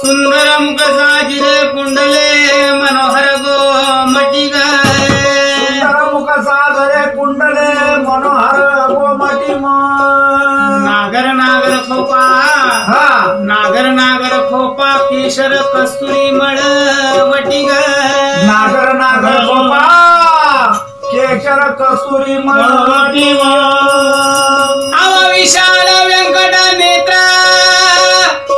सुंदर मुख साजिरे कुंडले मनोहर गोमटी ग सुंदर मुख साजरे कुंडले मनोहर गोमटी नागर नागर खोपा नागर नागर खोपा केशर कस्तुरी मळवटी ग नागर नागर खोपा केशर कस्तुरी मळवटी अव विशाल व्यंकट नेत्र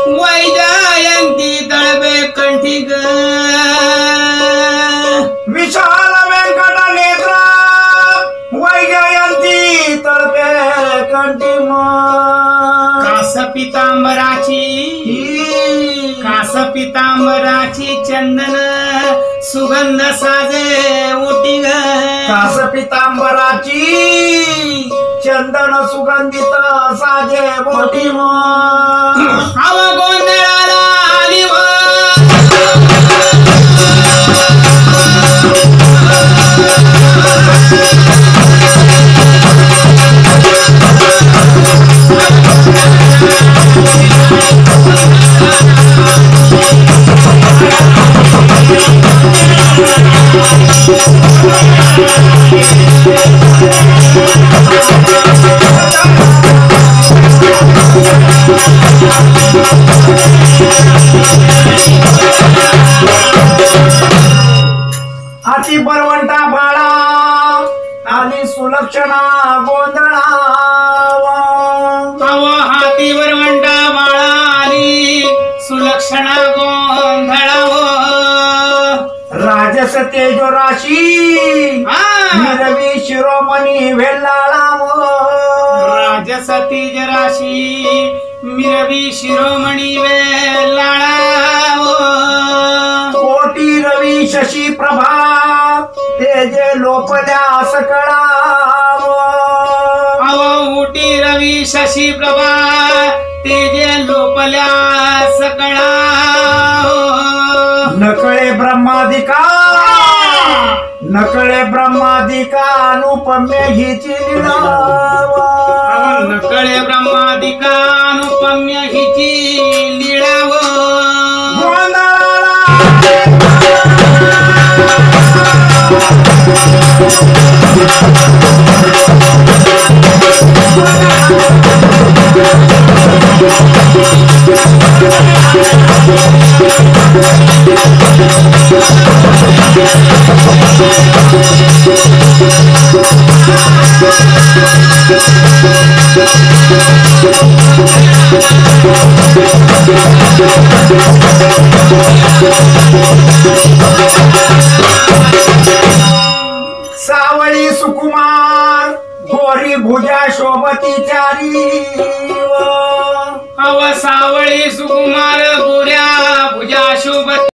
वैजयंती तळबे कंठी ग विशाल व्यंकट नेत्र वैजयंती तळबे कंठी कास पितांबराची चंदन सुगंध साजे ओटी ग कास पितांबराची चंदन सुगंधित साजे ओटी हव गोंधळाला आली हाती बरवंटा बाळा आणि सुलक्षणा गोंधळा हाती बरवंटा बाळा आणि सुलक्षणा गोंधळा राजस तेजो राशी मिरवी शिरोमणी वेल्लाळा राजस तेज राशी मिरवी शिरोमणी वेल्लाळा कोटी रवी शशी प्रभा तेजे लोपल्या सकळा ओटी रवी शशी प्रभा तेजे लोपल्या सकळा नकळे ब्रह्मादिका अनुपम्य हिची लीला नकळे ब्रह्मादिका अनुपम्य हिची लीळा सावळी सुकुमार गोरी भुजा शोभती चारी अव सावळी सुकुमार गोऱ्या भुजा शोभती